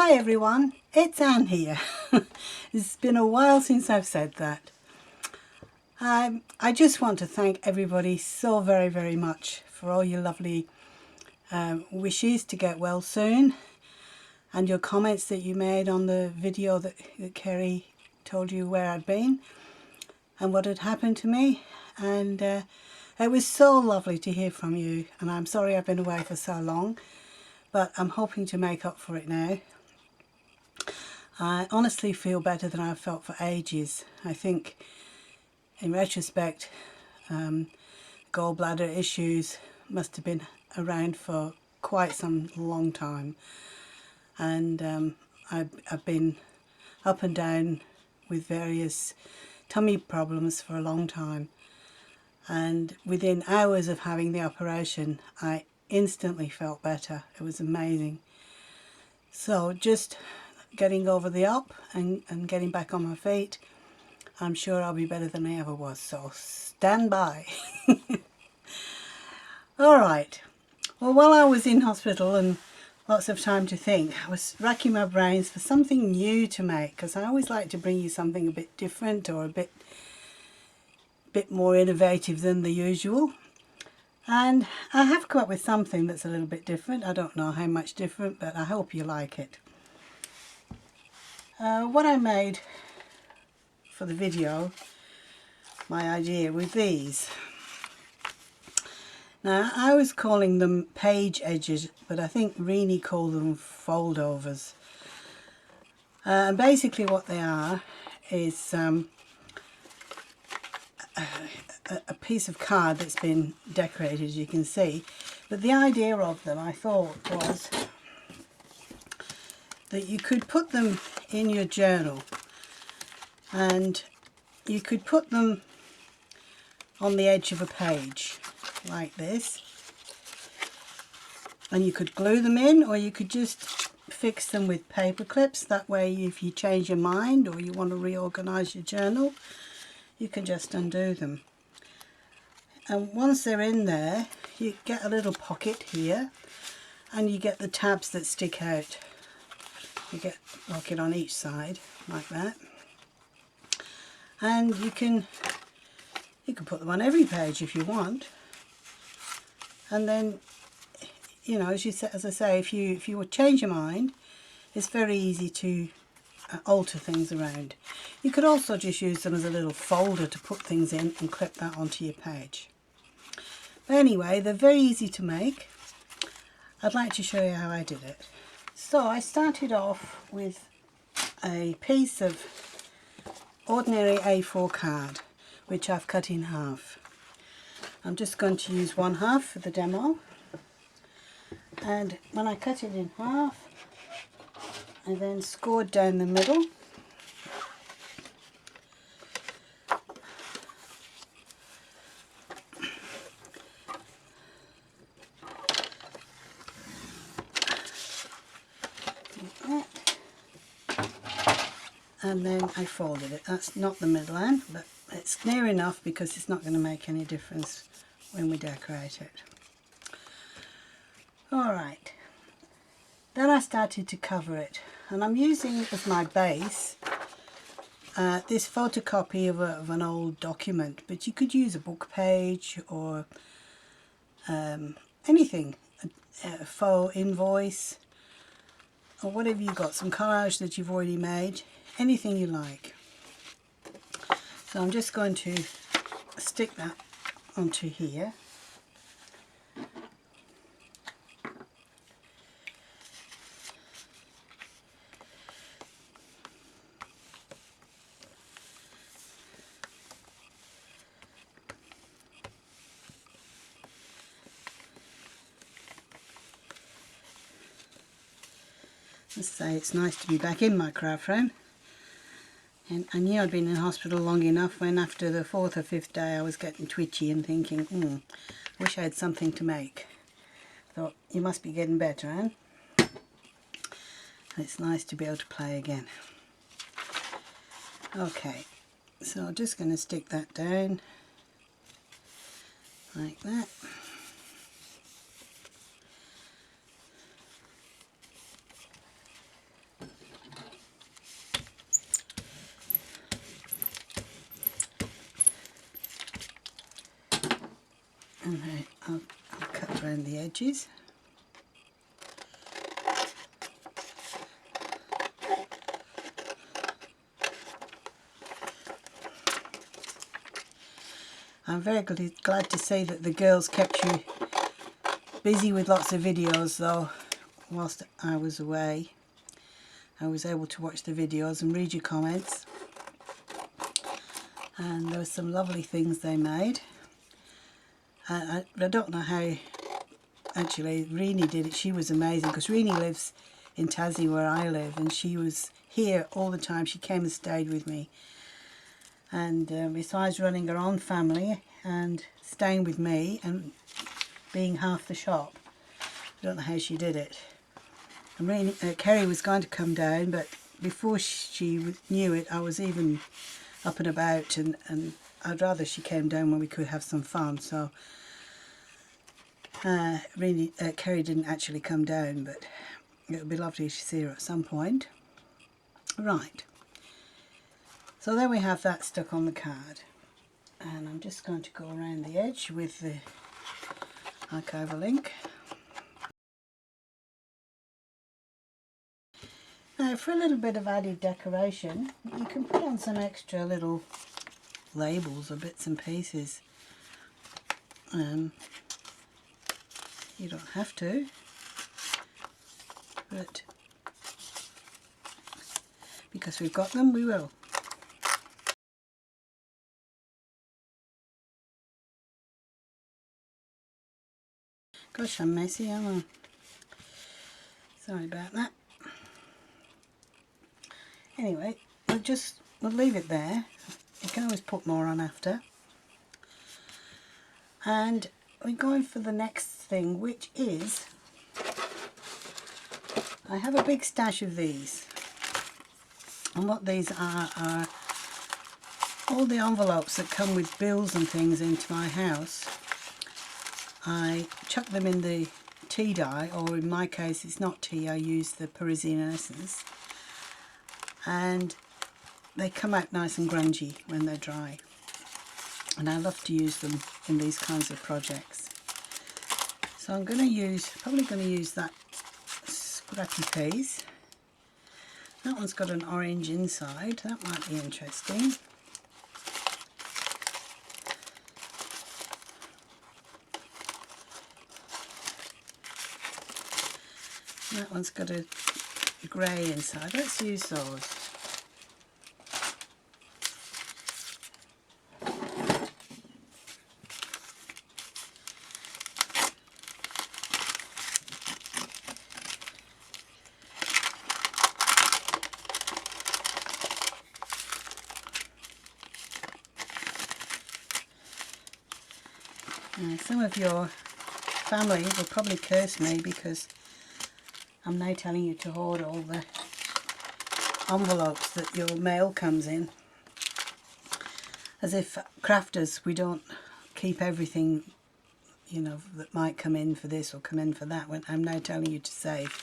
Hi everyone, it's Anne here. It's been a while since I've said that. I just want to thank everybody so very much for all your lovely wishes to get well soon, and your comments that you made on the video that Kerry told you where I'd been and what had happened to me. And it was so lovely to hear from you, and I'm sorry I've been away for so long, but I'm hoping to make up for it now. I honestly feel better than I've felt for ages. I think in retrospect, gallbladder issues must have been around for quite some long time, and I've been up and down with various tummy problems for a long time, and within hours of having the operation I instantly felt better. It was amazing. So just getting over the up and getting back on my feet, I'm sure I'll be better than I ever was, so stand by. Alright, well, while I was in hospital and lots of time to think, I was racking my brains for something new to make, because I always like to bring you something a bit different or a bit more innovative than the usual. And I have come up with something that's a little bit different. I don't know how much different, but I hope you like it. What I made for the video, my idea with these. Now, I was calling them page edges, but I think Rini called them foldovers. And basically what they are is a piece of card that's been decorated, as you can see. But the idea of them, I thought, was that you could put them in your journal, and you could put them on the edge of a page like this, and you could glue them in, or you could just fix them with paper clips. That way, if you change your mind or you want to reorganize your journal, you can just undo them. And once they're in there, you get a little pocket here, and you get the tabs that stick out. You get a pocket on each side like that, and you can put them on every page if you want. And then, you know, as I say, if you would change your mind, it's very easy to alter things around. You could also just use them as a little folder to put things in and clip that onto your page. But anyway, they're very easy to make. I'd like to show you how I did it. So I started off with a piece of ordinary A4 card, which I've cut in half. I'm just going to use one half for the demo, and when I cut it in half, I then scored down the middle, and then I folded it. That's not the middle end, but it's near enough because it's not going to make any difference when we decorate it. Alright, then I started to cover it, and I'm using as my base this photocopy of an old document, but you could use a book page or anything, a faux invoice or whatever you've got, some collage that you've already made, anything you like. So I'm just going to stick that onto here. Let's say it's nice to be back in my craft room. And I knew I'd been in hospital long enough when after the 4th or 5th day I was getting twitchy and thinking, wish I had something to make. Thought, you must be getting better, Anne. And it's nice to be able to play again. Okay, so I'm just going to stick that down like that. And then I'll cut around the edges. I'm very glad to see that the girls kept you busy with lots of videos, though. Whilst I was away, I was able to watch the videos and read your comments, and there were some lovely things they made. I don't know how actually Reenie did it. She was amazing, because Reenie lives in Tassie where I live, and she was here all the time. She came and stayed with me, and besides running her own family and staying with me and being half the shop, I don't know how she did it. And Kerry was going to come down, but before she knew it, I was even up and about, and I'd rather she came down when we could have some fun. So Kerry didn't actually come down, but it would be lovely to see her at some point. Right, so there we have that stuck on the card, and I'm just going to go around the edge with the archival ink. Now, for a little bit of added decoration, you can put on some extra little labels or bits and pieces. You don't have to, but because we've got them, we will. Gosh, I'm messy, aren't I? Sorry about that. Anyway, we'll leave it there. You can always put more on after. And we're going for the next thing, which is, I have a big stash of these. And what these are all the envelopes that come with bills and things into my house. I chuck them in the tea dye, or in my case it's not tea, I use the Parisian essence. And they come out nice and grungy when they're dry, and I love to use them in these kinds of projects. So I'm going to probably going to use that scrappy piece. That one's got an orange inside, that might be interesting. That one's got a grey inside. Let's use those. Now, some of your family will probably curse me because I'm now telling you to hoard all the envelopes that your mail comes in. As if crafters, we don't keep everything, you know, that might come in for this or come in for that. When I'm now telling you to save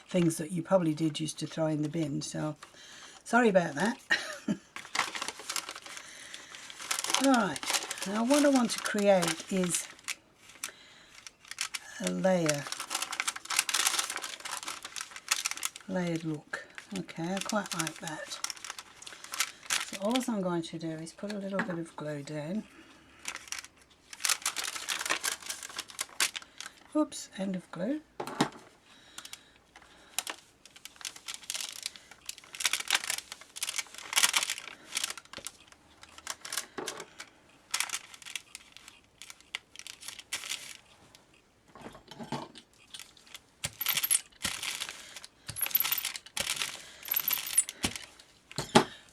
things that you probably did used to throw in the bin. So, sorry about that. Alright, now what I want to create is a layered look. Okay, I quite like that. So all I'm going to do is put a little bit of glue down. Oops, end of glue.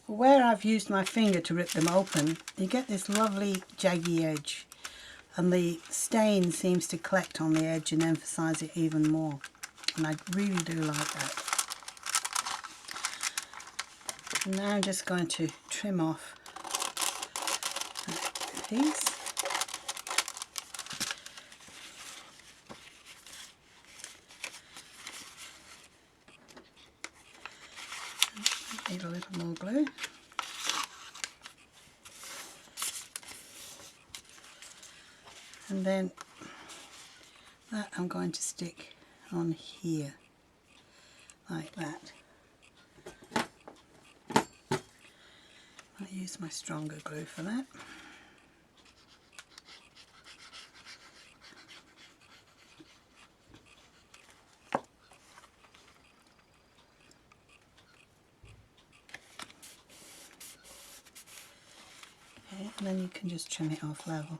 Where I've used my finger to rip them open, you get this lovely jaggy edge, and the stain seems to collect on the edge and emphasize it even more, and I really do like that. And now I'm just going to trim off that piece. Need a little more glue. and then that I'm going to stick on here like that. I'll use my stronger glue for that. Okay, and then you can just trim it off level.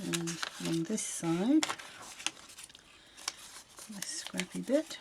And on this side, this scrappy bit,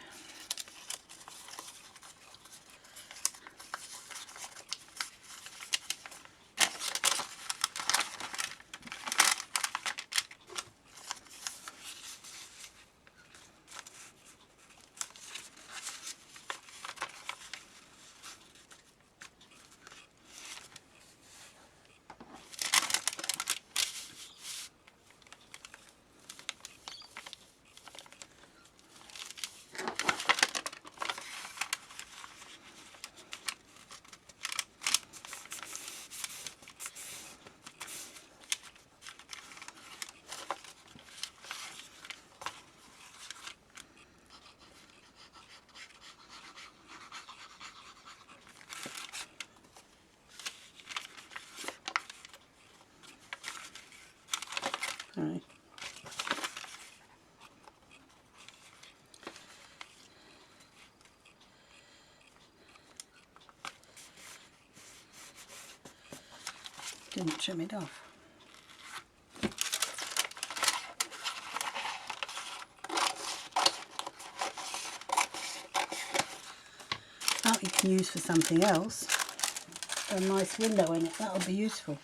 right. Didn't trim it off. That you can use for something else. A nice window in it, that'll be useful.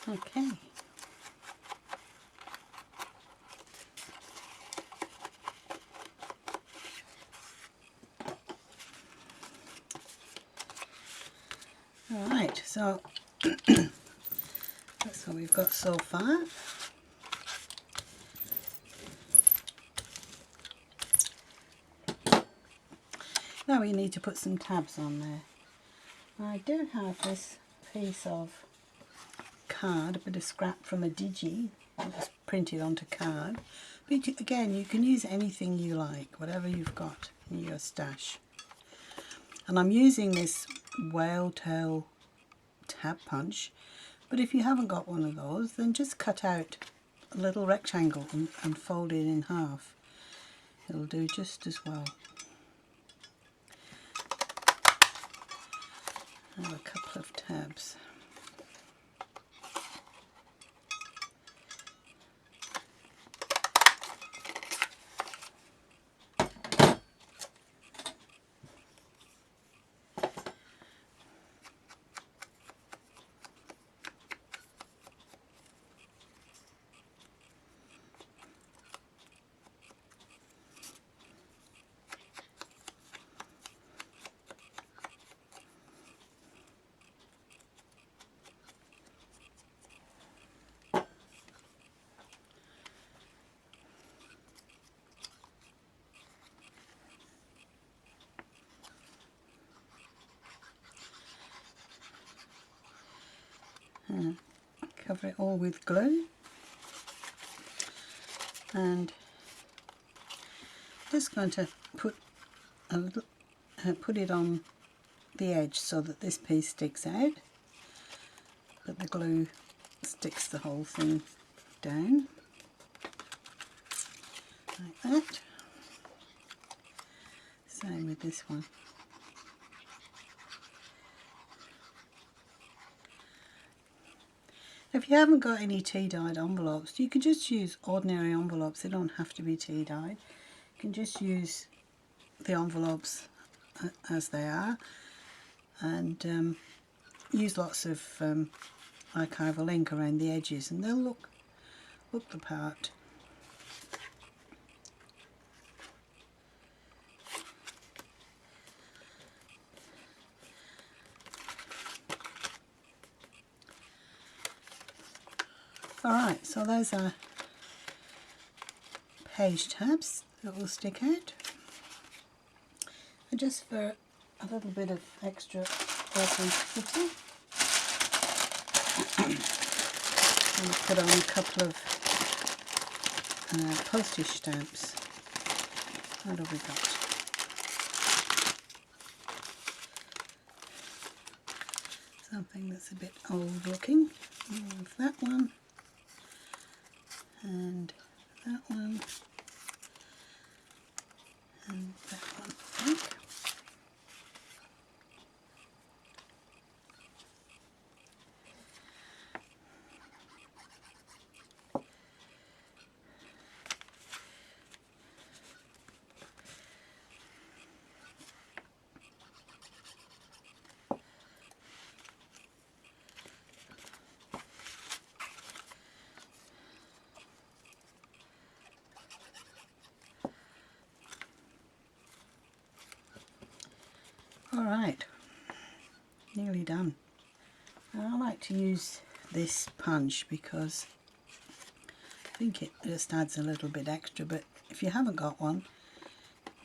Okay. Alright, so that's what we've got so far. Now we need to put some tabs on there. I do have this piece of card, a bit of scrap from a digi, just printed onto card. But again, you can use anything you like, whatever you've got in your stash. And I'm using this whale tail tab punch, but if you haven't got one of those, then just cut out a little rectangle and fold it in half. It'll do just as well. I have a couple of tabs. Cover it all with glue, and just going to put it on the edge so that this piece sticks out, but the glue sticks the whole thing down like that. Same with this one. If you haven't got any tea-dyed envelopes, you can just use ordinary envelopes. They don't have to be tea-dyed. You can just use the envelopes as they are, and use lots of archival ink around the edges, and they'll look the part. Alright, so those are page tabs that will stick out. And just for a little bit of extra authenticity, I'm going to put on a couple of postage stamps. What have we got? Something that's a bit old looking. That one, and that one, and that one, I think. Alright, nearly done. Now, I like to use this punch because I think it just adds a little bit extra, but if you haven't got one,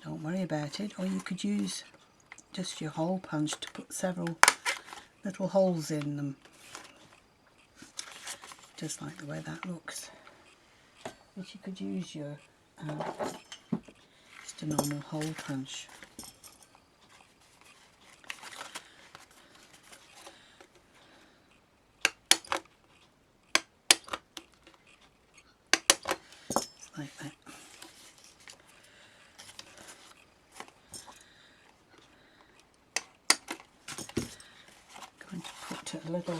don't worry about it. Or you could use just your hole punch to put several little holes in them, just like the way that looks. But you could use your just a normal hole punch. Like that. Going to put a little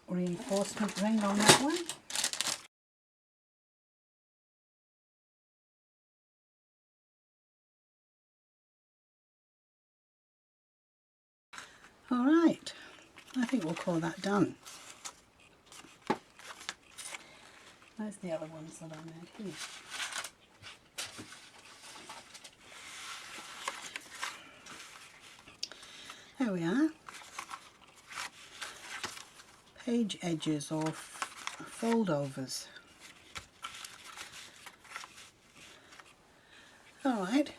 reinforcement ring on that one. Alright, I think we'll call that done. There's the other ones that I made here. There we are. Page edges or foldovers. Alright,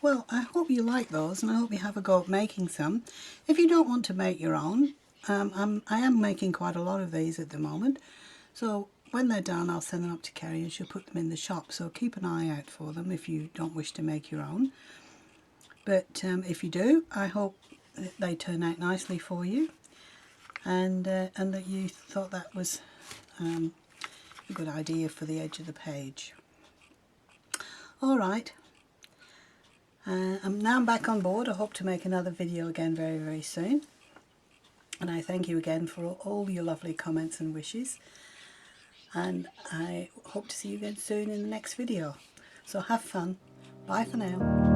well, I hope you like those, and I hope you have a go at making some. If you don't want to make your own, I am making quite a lot of these at the moment, so when they're done I'll send them up to Kerry and she'll put them in the shop, so keep an eye out for them if you don't wish to make your own. But if you do, I hope that they turn out nicely for you, and that you thought that was a good idea for the edge of the page. Alright, I'm back on board. I hope to make another video again very, very soon. And I thank you again for all your lovely comments and wishes. And I hope to see you again soon in the next video. So have fun. Bye for now.